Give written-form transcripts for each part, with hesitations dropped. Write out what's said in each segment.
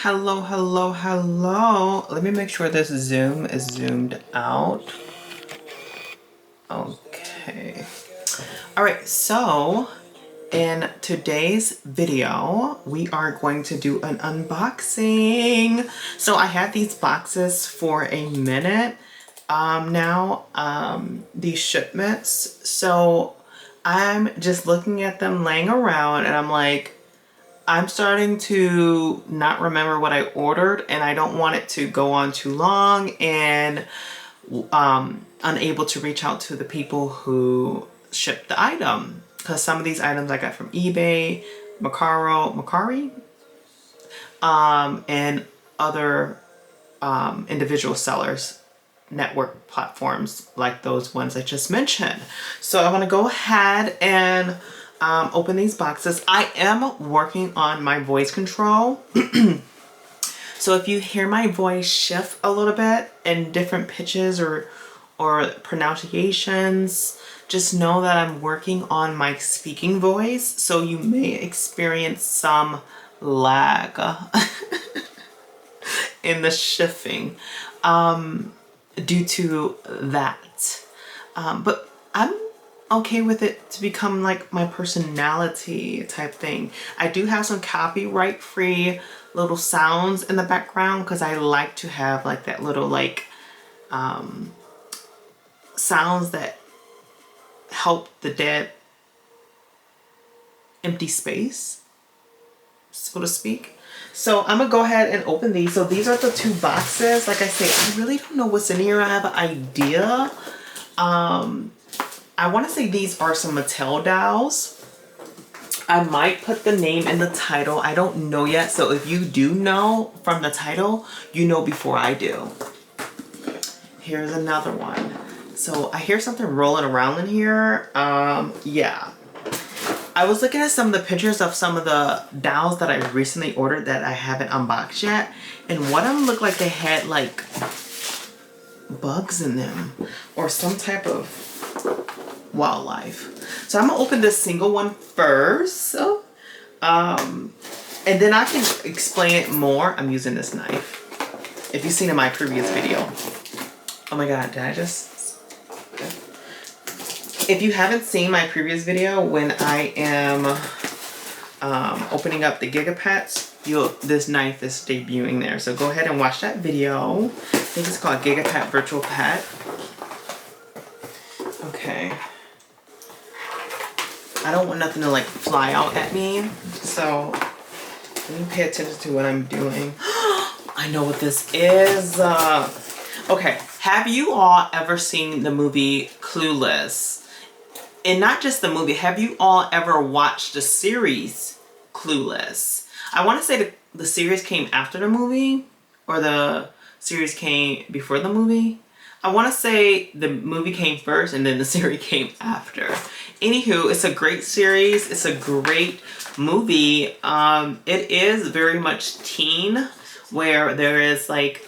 Hello, hello, hello. Let me make sure this Zoom is zoomed out. Okay. All right, so in today's video, we are going to do an unboxing. So I had these boxes for a minute now, these shipments. So I'm just looking at them laying around and I'm like, I'm starting to not remember what I ordered and I don't want it to go on too long and unable to reach out to the people who shipped the item. Because some of these items I got from eBay, Macari, and other individual sellers, network platforms like those ones I just mentioned. So I'm going to go ahead and open these boxes. I am working on my voice control. So if you hear my voice shift a little bit in different pitches or pronunciations, just know that I'm working on my speaking voice. So you may experience some lag in the shifting due to that. But I'm okay with it to become like my personality type thing. I do have some copyright free little sounds in the background because I like to have like that little like sounds that help the dead empty space, so to speak. So I'm gonna go ahead and open these. So these are the two boxes. Like I say, I really don't know what's in here. I have an idea. I want to say these are some Mattel dolls. I might put the name in the title. I don't know yet. So if you do know from the title, you know before I do. Here's another one. So I hear something rolling around in here. Yeah. I was looking at some of the pictures of some of the dolls that I recently ordered that I haven't unboxed yet. And one of them looked like they had like bugs in them or some type of wildlife. So I'm gonna open this single one first. And then I can explain it more. I'm using this knife. If you've seen in my previous video. Oh my God, did I just... If you haven't seen my previous video when I am opening up the Gigapets, this knife is debuting there. So go ahead and watch that video. I think it's called Gigapet Virtual Pet. Okay. I don't want nothing to like fly out at me. So let me pay attention to what I'm doing. I know what this is. Okay. Have you all ever seen the movie ClueLess? And not just the movie, have you all ever watched the series ClueLess? I want to say the series came after the movie, or the series came before the movie. I want to say the movie came first and then the series came after. Anywho, it's a great series. It's a great movie. It is very much teen, where there is like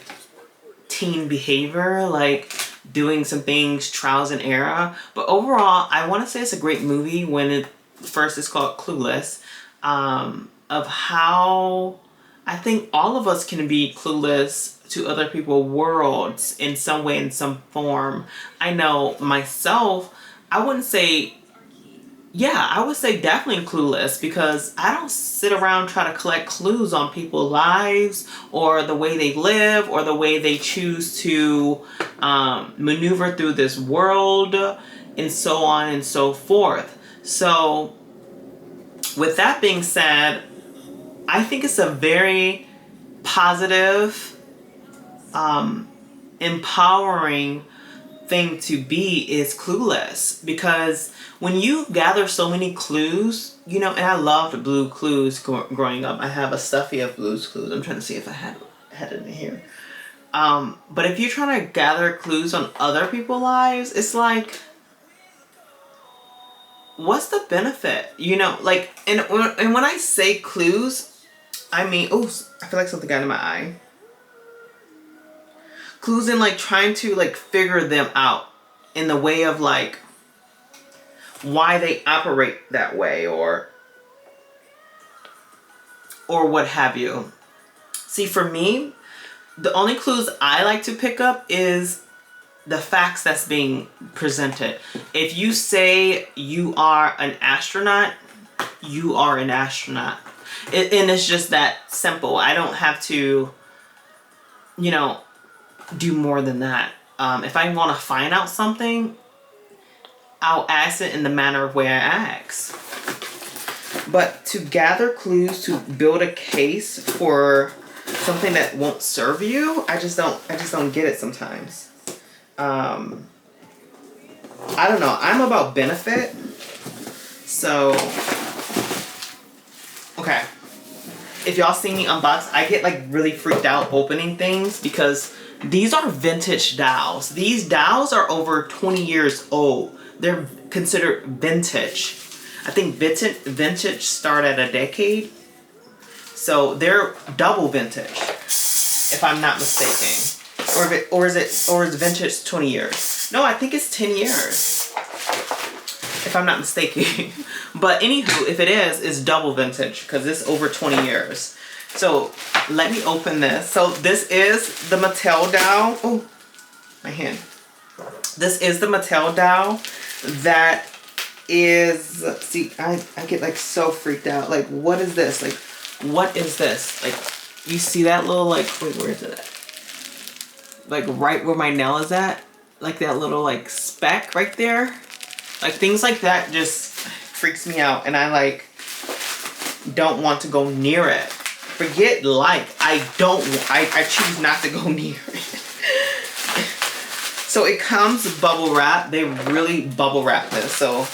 teen behavior, like doing some things, trials and error. But overall, I want to say it's a great movie when it first is called ClueLess, of how I think all of us can be clueless to other people's worlds in some way, in some form. I know myself, I wouldn't say, yeah, I would say definitely clueless, because I don't sit around try to collect clues on people's lives or the way they live or the way they choose to maneuver through this world and so on and so forth. So with that being said, I think it's a very positive, empowering thing to be is clueless, because when you gather so many clues, you know, and I loved blue clues growing up. I have a stuffy of blues clues. I'm trying to see if I had it in here. But if you're trying to gather clues on other people's lives, it's like, what's the benefit? You know, like, and when I say clues, I mean, oh, I feel like something got in my eye. Clues in like trying to like figure them out in the way of like why they operate that way or what have you. See, for me, the only clues I like to pick up is the facts that's being presented. If you say you are an astronaut, you are an astronaut. And it's just that simple. I don't have to, you know, do more than that. If I want to find out something, I'll ask it in the manner of way I ask. But to gather clues to build a case for something that won't serve you, I just don't get it sometimes. I don't know. I'm about benefit. So, okay. If y'all see me unbox, I get like really freaked out opening things because these are vintage dowels. These dowels are over 20 years old. They're considered vintage. I think vintage start at a decade. So they're double vintage, if I'm not mistaken. Or is vintage 20 years? No, I think it's 10 years, if I'm not mistaken. But anywho, if it is, it's double vintage because it's over 20 years. So let me open this. So this is the Mattel dowel. Oh, my hand. This is the Mattel dowel that is, see, I get like so freaked out. Like, what is this? Like, what is this? Like, you see that little, like, wait, where is it at? Like right where my nail is at? Like that little like speck right there? Like things like that just freaks me out, and I like don't want to go near it. Forget like, I choose not to go near it. So it comes bubble wrap. They really bubble wrap this, so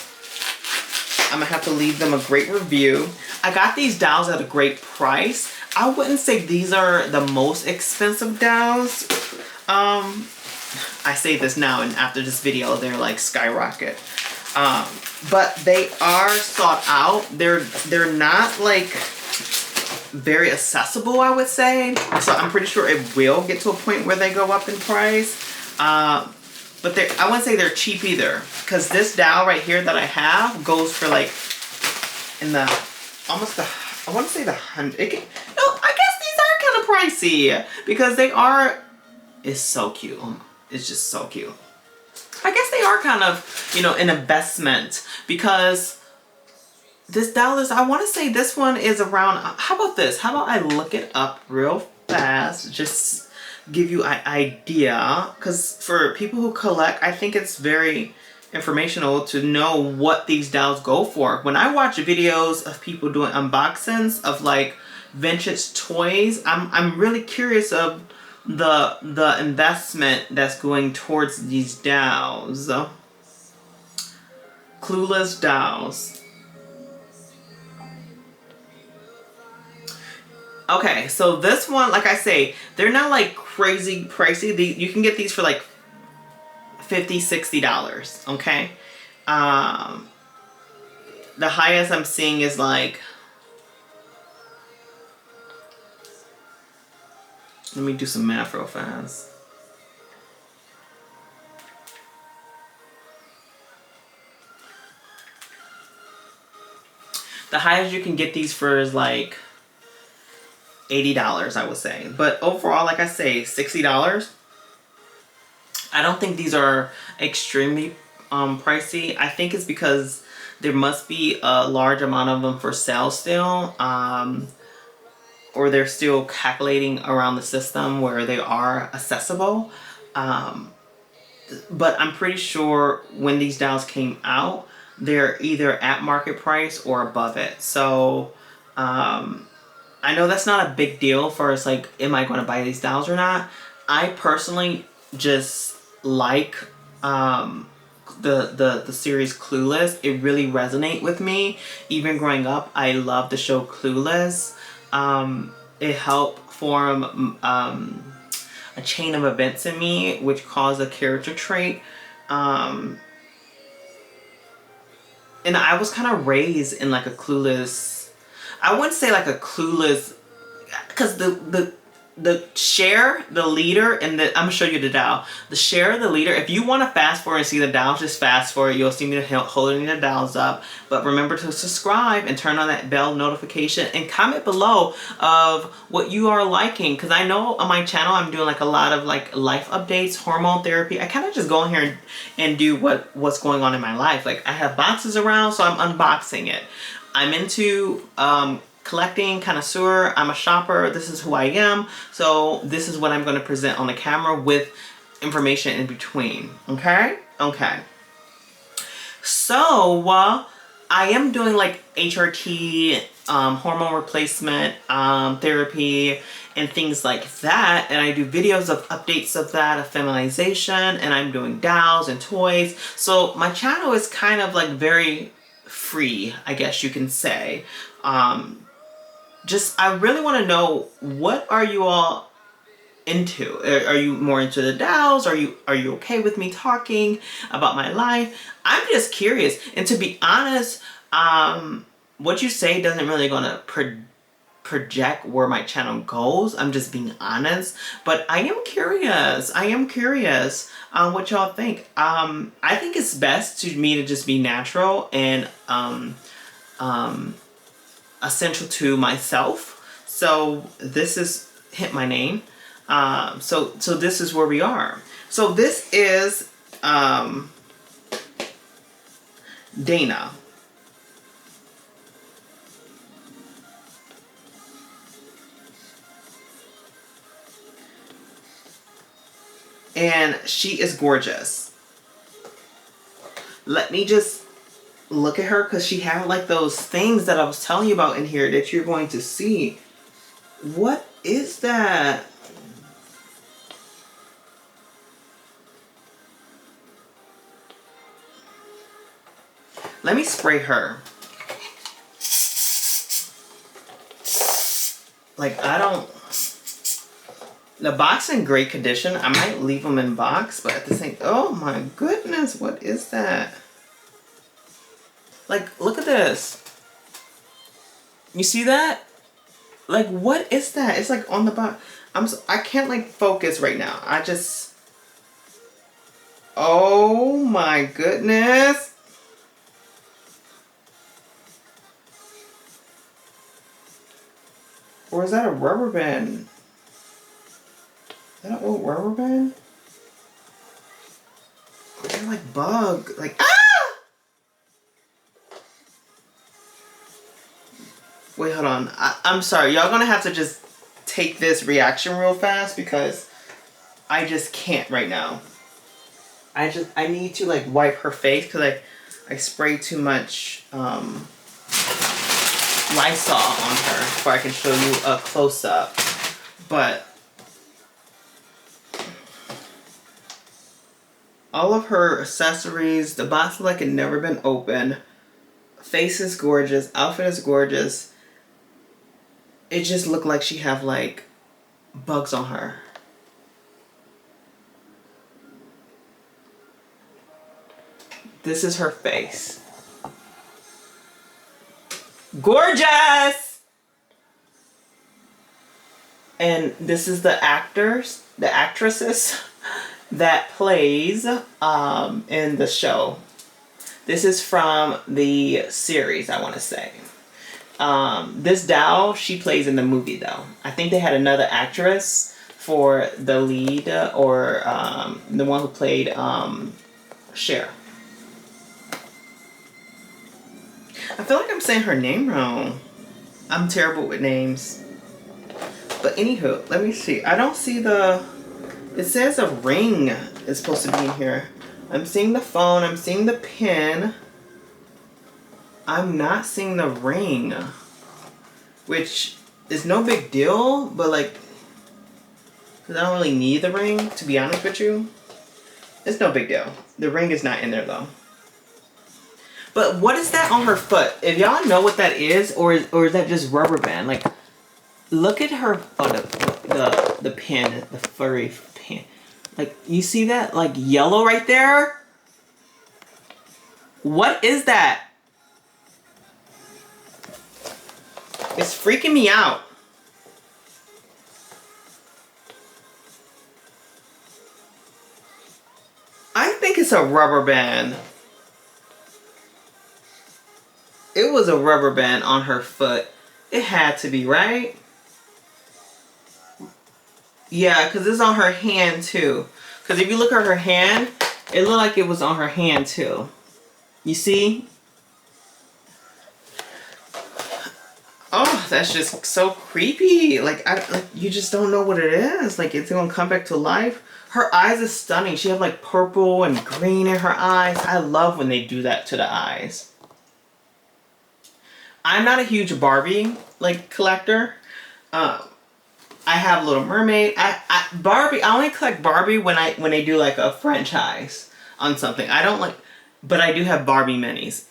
I'm gonna have to leave them a great review. I got these dowels at a great price. I wouldn't say these are the most expensive dowels. I say this now, and after this video, they're like skyrocket. But they are sought out. They're not like very accessible, I would say. So I'm pretty sure it will get to a point where they go up in price. But I wouldn't say they're cheap either, because this dowel right here that I have goes for like in the almost the, I want to say the 100. No, I guess these are kind of pricey because they are. It's so cute. It's just so cute. I guess they are kind of, you know, an investment because this dowel is, I want to say this one is around, how about this? How about I look it up real fast, just give you an idea, because for people who collect, I think it's very informational to know what these dowels go for. When I watch videos of people doing unboxings of like vintage toys, I'm really curious of the investment that's going towards these dowels. ClueLess dowels. Okay, so this one, like I say, they're not like crazy pricey. You can get these for like $50, $60, okay? The highest I'm seeing is like, let me do some math real fast. The highest you can get these for is like $80, I would say. But overall, like I say, $60. I don't think these are extremely pricey. I think it's because there must be a large amount of them for sale still. Or they're still calculating around the system where they are accessible. But I'm pretty sure when these dowels came out, they're either at market price or above it. So I know that's not a big deal for us, like, am I going to buy these dowels or not? I personally just like the series ClueLess. It really resonates with me. Even growing up, I loved the show ClueLess. It helped form a chain of events in me, which caused a character trait. And I was kind of raised in like a clueless, I wouldn't say like a clueless, because the share, the leader, and I'm gonna show you the dial. The share, the leader. If you want to fast forward and see the dials, just fast forward. You'll see me holding the dials up. But remember to subscribe and turn on that bell notification and comment below of what you are liking. Because I know on my channel I'm doing like a lot of like life updates, hormone therapy. I kind of just go in here and do what's going on in my life. Like I have boxes around, so I'm unboxing it. I'm into collecting, connoisseur. I'm a shopper. This is who I am. So this is what I'm going to present on the camera with information in between. Okay? Okay. So I am doing like HRT, hormone replacement therapy and things like that. And I do videos of updates of that, of feminization, and I'm doing dolls and toys. So my channel is kind of like very free, I guess you can say. I really want to know, what are you all into? Are you more into the dolls? Are you okay with me talking about my life? I'm just curious. And to be honest, what you say doesn't really gonna project where my channel goes. I'm just being honest. But I am curious. I am curious what y'all think. I think it's best to me to just be natural and essential to myself. So this is hit my name. So this is where we are. So this is Dana. And she is gorgeous. Let me just look at her, because she had like those things that I was telling you about in here that you're going to see. What is that? Let me spray her. Like, I don't... The box in great condition. I might leave them in box, but at the same... Oh my goodness, what is that? Like, look at this. You see that? Like, what is that? It's like on the box. I can't like focus right now. I just... Oh my goodness. Or is that a rubber band? Is that an old rubber band? They're like bug. Like, ah! Wait, hold on. I'm sorry. Y'all gonna have to just take this reaction real fast, because I just can't right now. I need to like wipe her face, because I sprayed too much Lysol on her before I can show you a close-up. But all of her accessories, the box like it never been opened. Face is gorgeous. Outfit is gorgeous. It just looked like she have like bugs on her. This is her face. Gorgeous! And this is the actresses that plays in the show. This is from the series, I want to say. This doll, she plays in the movie though. I think they had another actress for the lead, or the one who played Cher. I feel like I'm saying her name wrong. I'm terrible with names. But anywho, let me see. I don't see the... It says a ring is supposed to be in here. I'm seeing the phone. I'm seeing the pin. I'm not seeing the ring. Which is no big deal, but like... Because I don't really need the ring, to be honest with you. It's no big deal. The ring is not in there though. But what is that on her foot? If y'all know what that is, or is that just rubber band? Like, look at her, the pin, the furry pin. Like, you see that? Like, yellow right there? What is that? It's freaking me out. it's a rubber band. It was a rubber band on her foot. It had to be, right? Yeah, because it's on her hand too. Because if you look at her hand, it looked like it was on her hand too. You see? Oh, that's just so creepy. Like, you just don't know what it is. Like, it's gonna come back to life. Her eyes is stunning. She have like purple and green in her eyes. I love when they do that to the eyes. I'm not a huge Barbie like collector. I have Little Mermaid. Barbie. I only collect Barbie when they do like a franchise on something. I don't like, but I do have Barbie minis.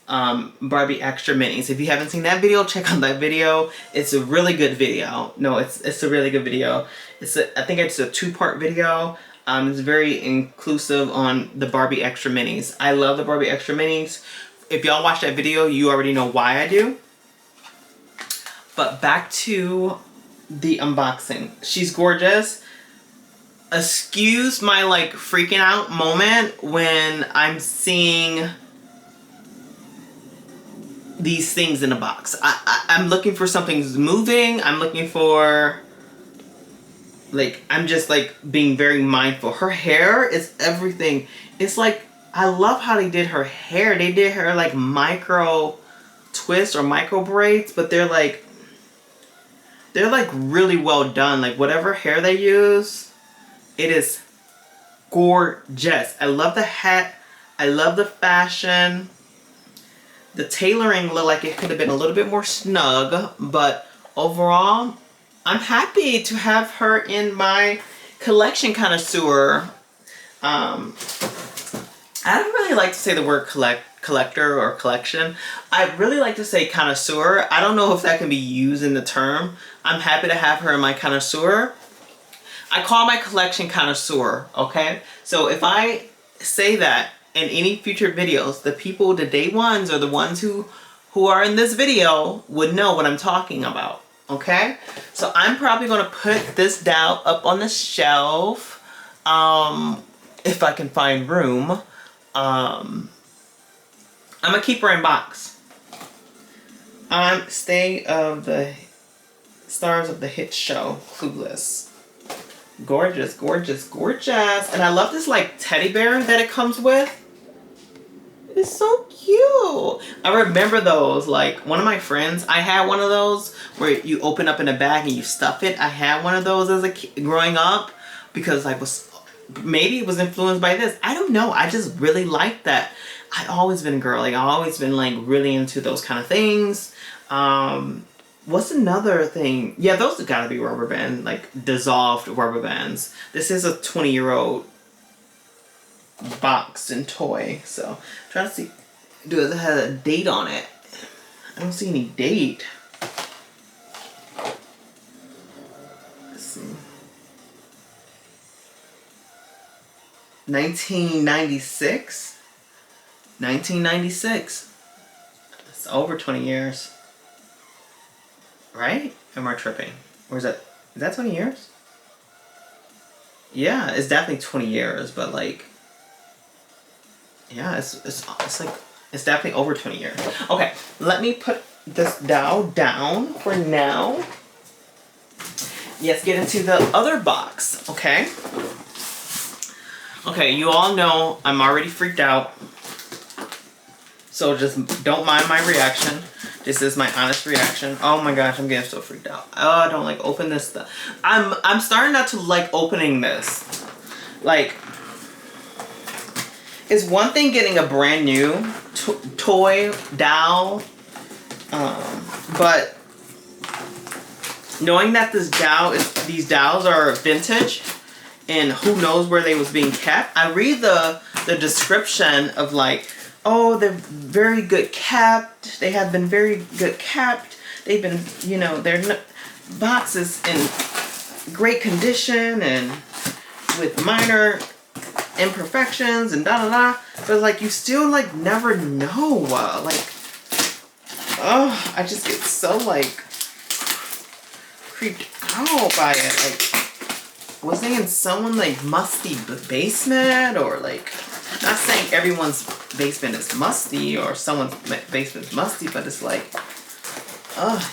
Barbie extra minis. If you haven't seen that video, check out that video. It's a really good video. No, it's a really good video. I think it's a 2-part video. It's very inclusive on the Barbie extra minis. I love the Barbie extra minis. If y'all watch that video, you already know why I do. But back to the unboxing. She's gorgeous. Excuse my like freaking out moment when I'm seeing these things in a box. I'm looking for something's moving. I'm looking for, like, I'm just like being very mindful. Her hair is everything. It's like, I love how they did her hair. They did her like micro twists or micro braids, but they're like really well done. Like whatever hair they use, it is gorgeous. I love the hat. I love the fashion. The tailoring looked like it could have been a little bit more snug, but overall, I'm happy to have her in my collection connoisseur. I don't really like to say the word collector or collection. I really like to say connoisseur. I don't know if that can be used in the term. I'm happy to have her in my connoisseur. I call my collection connoisseur, okay? So if I say that in any future videos, the people, the day ones, or the ones who are in this video would know what I'm talking about, okay? So I'm probably gonna put this doll up on the shelf, if I can find room. I'm gonna keep her in box. Stay of the stars of the hit show, ClueLess. Gorgeous, gorgeous, gorgeous. And I love this like teddy bear that it comes with. It's so cute. I remember those. Like one of my friends, I had one of those where you open up in a bag and you stuff it. I had one of those as a kid growing up because maybe it was influenced by this. I don't know. I just really liked that. I've always been a girl. Like I've always been like really into those kind of things. What's another thing? Yeah, those have got to be rubber band, like dissolved rubber bands. This is a 20-year-old box and toy. So I'm trying to see, does it have a date on it? I don't see any date. Let's see. 1996. 1996. It's over 20 years. Right? Am I tripping? Or is that 20 years? Yeah, it's definitely 20 years, but like, yeah, it's like, it's definitely over 20 years. Okay, let me put this doll down for now. Let's get into the other box, okay? Okay, you all know I'm already freaked out. So just don't mind my reaction. This is my honest reaction. Oh my gosh, I'm getting so freaked out. Oh, I don't like open this stuff. I'm starting not to like opening this. Like, it's one thing getting a brand new toy doll, but knowing that these dolls are vintage and who knows where they was being kept. I read the description of like, oh, they're very good kept. They have been very good kept. They've been, you know, their boxes in great condition and with minor imperfections and da da da. But like, you still like never know. Like, oh, I just get so like creeped out by it. Like, was they in someone like musty basement or like? Not saying everyone's basement is musty or someone's basement's musty, but it's like,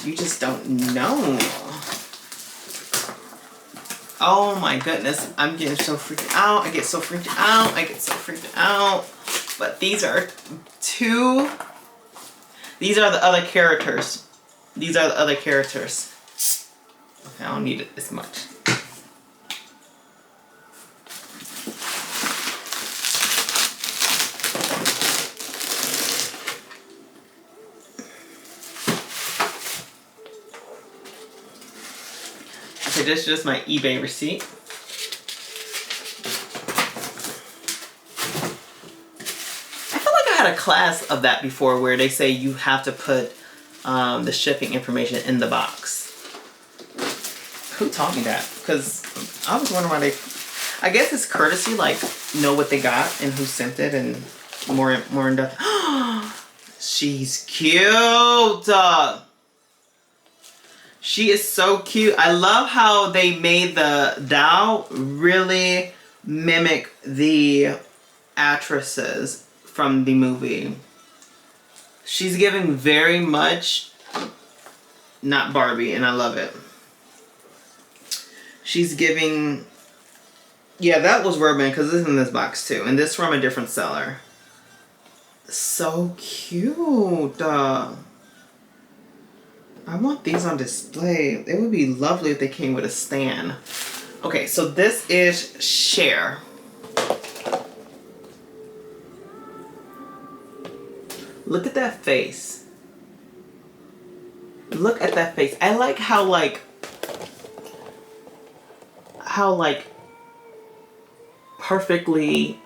you just don't know. Oh my goodness, I'm getting so freaked out. I get so freaked out. I get so freaked out. But these are these are the other characters. These are the other characters. Okay, I don't need it as much. Okay, this is just my eBay receipt. I feel like I had a class of that before where they say you have to put the shipping information in the box. Who taught me that? Because I was wondering why they... I guess it's courtesy, like, know what they got and who sent it and more in depth. She's cute! She is so cute. I love how they made the doll really mimic the actresses from the movie. She's giving very much not Barbie, and I love it. She's giving... Yeah, that was Urban, because this is in this box too. And this from a different seller. So cute. I want these on display. It would be lovely if they came with a stand. Okay, so this is Cher. Look at that face. Look at that face. I like how perfectly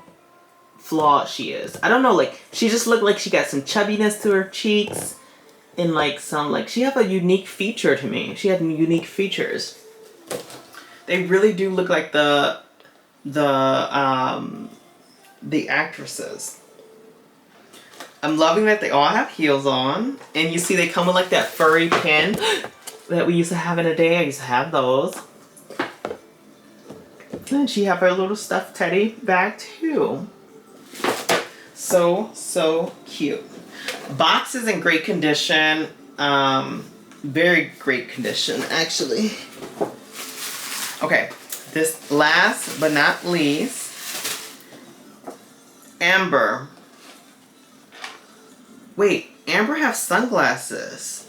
flawed she is. I don't know, like, she just looked like she got some chubbiness to her cheeks and like some, like, she have a unique feature to me. She had unique features. They really do look like the actresses. I'm loving that they all have heels on, and you see they come with like that furry pin that we used to have in a day. I used to have those. And she have her little stuffed teddy bag too. So cute. Box is in great condition. Very great condition, actually. Okay, this last but not least, Amber. Wait, Amber has sunglasses,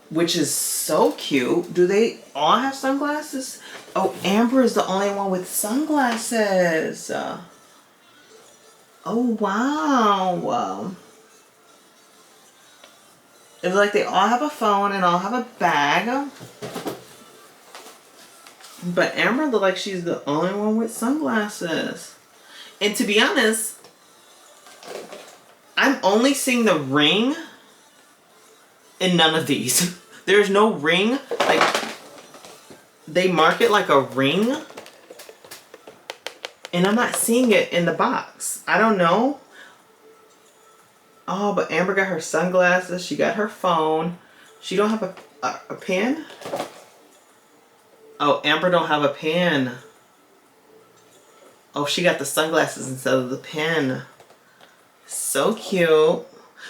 which is so cute. Do they all have sunglasses? Oh, Amber is the only one with sunglasses. Oh, wow. It's like they all have a phone and all have a bag. But Amber looks like she's the only one with sunglasses. And to be honest, I'm only seeing the ring in none of these. There's no ring. Like, they mark it like a ring. And I'm not seeing it in the box. I don't know. Oh, but Amber got her sunglasses. She got her phone. She don't have a pen? Oh, Amber don't have a pen. Oh, she got the sunglasses instead of the pen. So cute.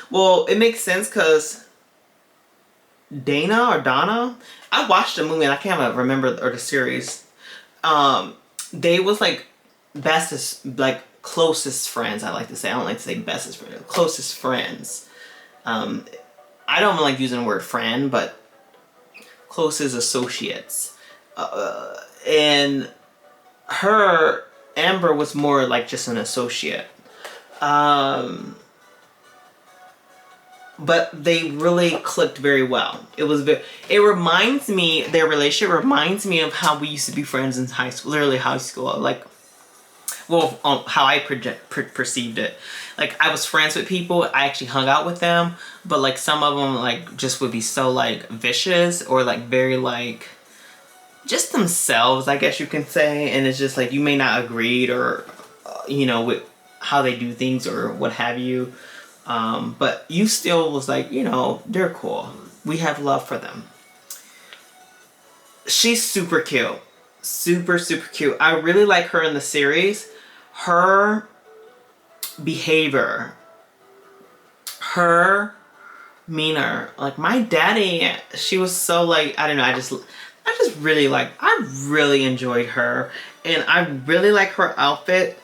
Well, it makes sense because Donna, I watched the movie and I can't remember, or the series. They was like bestest, like closest friends, I like to say. I don't like to say bestest friends, closest friends. I don't like using the word friend, but closest associates. And Amber was more like just an associate. But they really clicked very well. It reminds me, their relationship reminds me of how we used to be friends in high school, literally high school. Like, well, how I perceived it. Like, I was friends with people, I actually hung out with them, but like some of them like just would be so like vicious or like very like just themselves, I guess you can say. And it's just like you may not agree or you know, with how they do things or what have you. But you still was like, you know, they're cool. We have love for them. She's super cute. Super cute. I really like her in the series. her behavior, her meaner. Like my daddy, she was so like, I don't know, I just really like, I really enjoyed her, and I really like her outfit.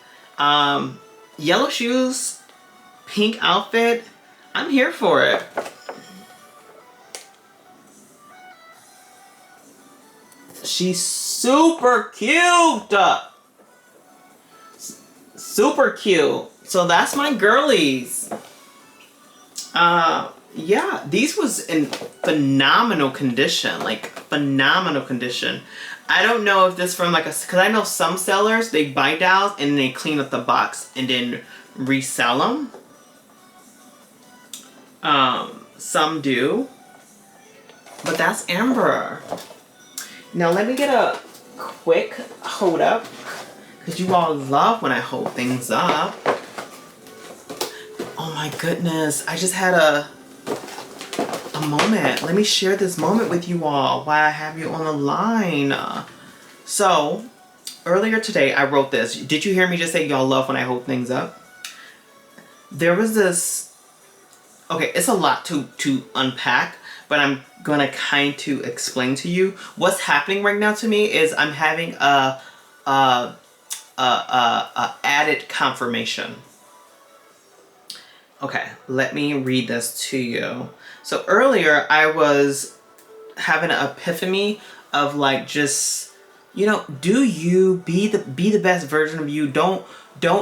Yellow shoes, pink outfit, I'm here for it. She's super cute. Super cute. So that's my girlies. Yeah, these was in phenomenal condition, like phenomenal condition. I don't know if this from like a, cause I know some sellers, they buy dolls and they clean up the box and then resell them. Some do, but that's Amber. Now let me get a quick hold up, cause you all love when I hold things up. Oh my goodness, I just had a moment. Let me share this moment with you all while I have you on the line. So earlier today I wrote this. Did you hear me just say y'all love when I hold things up? There was this, okay, it's a lot to unpack, but I'm gonna kind to explain to you what's happening right now. To me is I'm having a added confirmation. Okay, let me read this to you. So earlier I was having an epiphany of like, just, you know, do you be the best version of you. Don't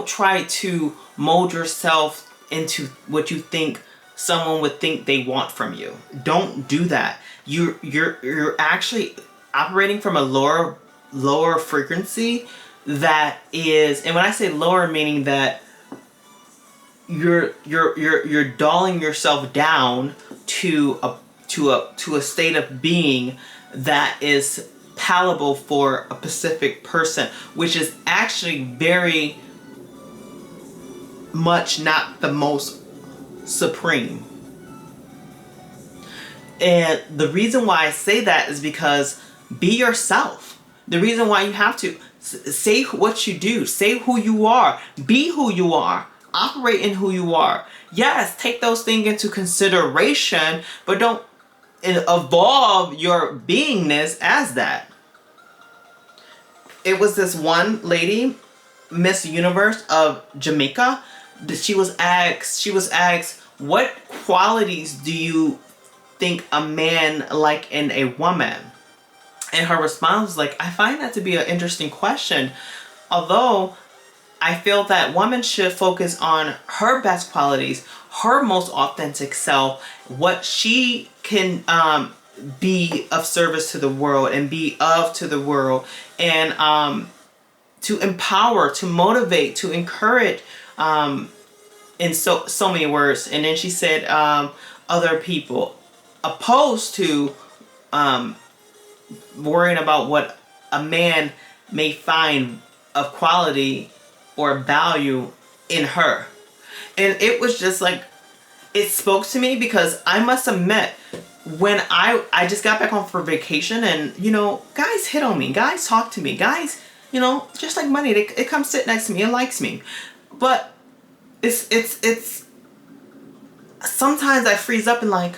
try to mold yourself into what you think someone would think they want from you. Don't do that. You're actually operating from a lower frequency that is, and when I say lower, meaning that you're dulling yourself down to a state of being that is palatable for a specific person, which is actually very much not the most supreme. And the reason why I say that is because be yourself. The reason why you have to say what you do, say who you are, be who you are, operate in who you are. Yes, take those things into consideration, but don't evolve your beingness as that. It was this one lady, Miss Universe of Jamaica. She was asked, what qualities do you think a man like in a woman? And her response was like, I find that to be an interesting question. Although I feel that women should focus on her best qualities, her most authentic self, what she can be of service to the world and be of to the world, and to empower, to motivate, to encourage, in so many words. And then she said other people, opposed to worrying about what a man may find of quality or value in her. And it was just like, it spoke to me, because I must admit, when I just got back home for vacation, and you know, guys hit on me, guys talk to me, guys, you know, just like money, it comes sit next to me and likes me. But it's sometimes I freeze up and like,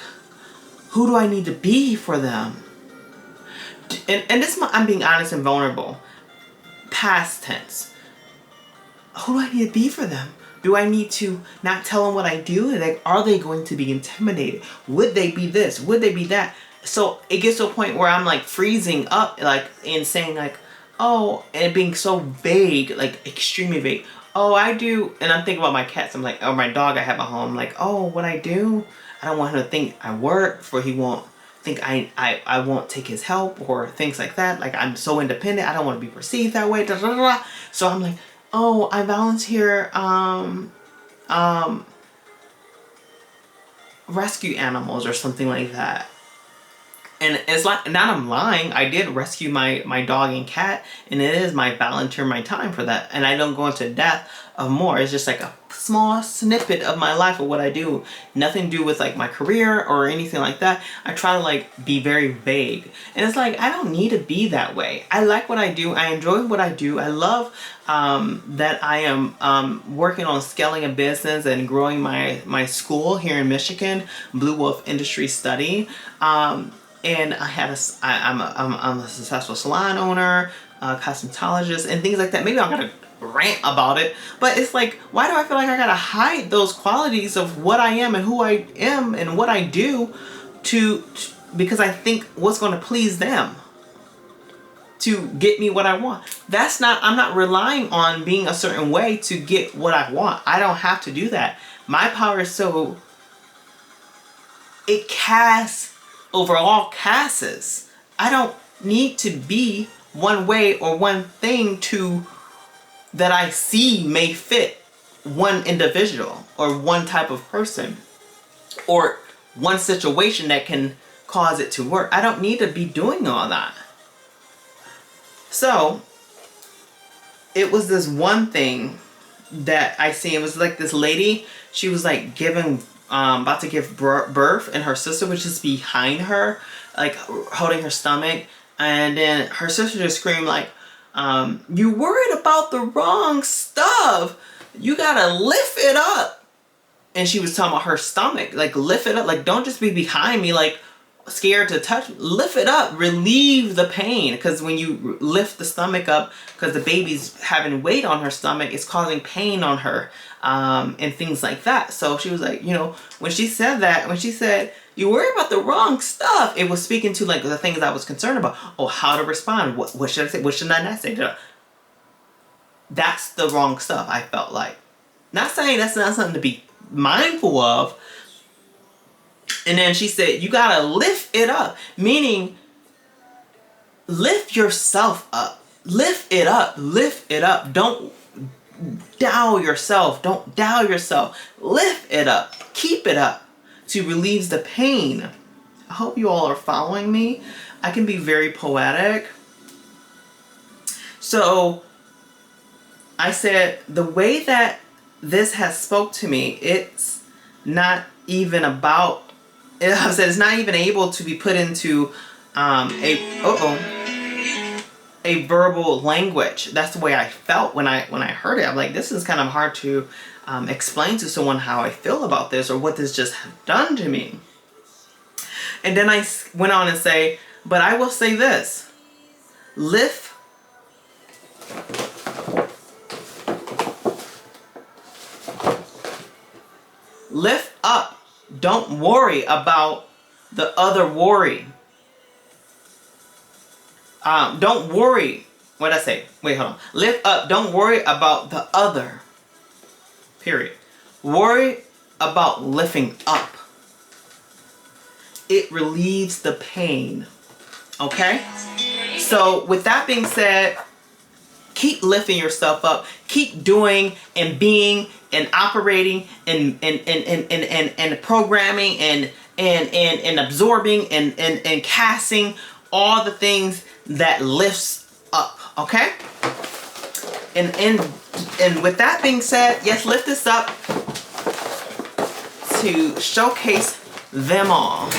who do I need to be for them? And this, I'm being honest and vulnerable. Past tense. Who do I need to be for them? Do I need to not tell them what I do? Like, are they going to be intimidated? Would they be this? Would they be that? So it gets to a point where I'm like freezing up, like, and saying like, oh, and being so vague, like extremely vague. Oh, I do, and I'm thinking about my cats. I'm like, or my dog I have at home. Like, oh, what I do? I don't want him to think I work, for he won't think I won't take his help or things like that. Like, I'm so independent. I don't want to be perceived that way. Da, da, da, da. So I'm like, oh, I volunteer rescue animals or something like that. And it's like, not I'm lying, I did rescue my dog and cat, and it is my volunteer my time for that. And I don't go into depth of more. It's just like a small snippet of my life of what I do. Nothing to do with like my career or anything like that. I try to like be very vague. And it's like, I don't need to be that way. I like what I do. I enjoy what I do. I love that I am working on scaling a business and growing my school here in Michigan, Blue Wolf Industry Study. And I'm a successful salon owner, cosmetologist, and things like that. Maybe I'm gonna rant about it, but it's like, why do I feel like I gotta hide those qualities of what I am and who I am and what I do because I think what's gonna please them to get me what I want. I'm not relying on being a certain way to get what I want. I don't have to do that. My power is so, it casts over all casts. I don't need to be one way or one thing that I see may fit one individual or one type of person or one situation that can cause it to work. I don't need to be doing all that. So it was this one thing that I see. It was like this lady, she was like about to give birth, and her sister was just behind her, like holding her stomach, and then her sister just screamed like, you worried about the wrong stuff. You gotta lift it up. And she was talking about her stomach, like lift it up, like don't just be behind me like scared to touch. Lift it up, relieve the pain, because when you lift the stomach up, because the baby's having weight on her stomach, it's causing pain on her, and things like that. So she was like, when she said you worry about the wrong stuff, it was speaking to like the things I was concerned about. Oh, how to respond, what should I say, what should I not say? That's the wrong stuff. I felt like, not saying that's not something to be mindful of. And then she said, you gotta lift it up, meaning lift yourself up. Lift it up. Lift it up. Don't down yourself. Don't down yourself. Lift it up. Keep it up to relieve the pain. I hope you all are following me. I can be very poetic. So I said, the way that this has spoke to me, it's not even about, I said it's not even able to be put into a verbal language. That's the way I felt when I heard it. I'm like, this is kind of hard to explain to someone how I feel about this or what this just done to me. And then I went on and say, but I will say this: lift up. Don't worry about the other worry. Don't worry. What did I say? Wait, hold on. Lift up. Don't worry about the other. Period. Worry about lifting up. It relieves the pain. Okay? So with that being said, keep lifting yourself up. Keep doing and being and operating and programming and absorbing and casting all the things that lifts up. Okay? And with that being said, yes, lift this up to showcase them all.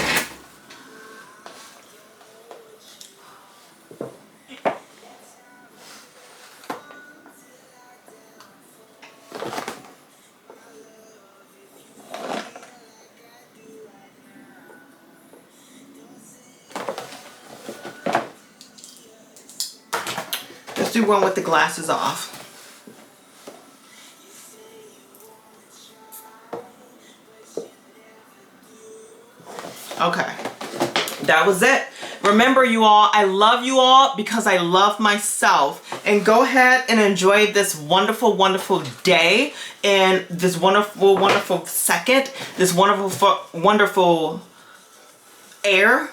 Let's do one with the glasses off. Okay, that was it. Remember, you all, I love you all because I love myself. And go ahead and enjoy this wonderful, wonderful day and this wonderful, wonderful second, this wonderful, wonderful air,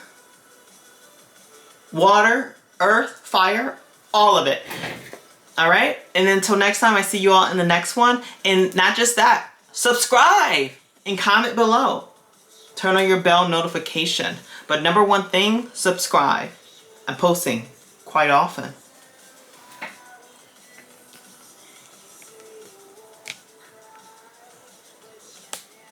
water, earth, fire, all of it. All right? And until next time, I see you all in the next one. And not just that, subscribe and comment below. Turn on your bell notification. But number one thing, subscribe. I'm posting quite often.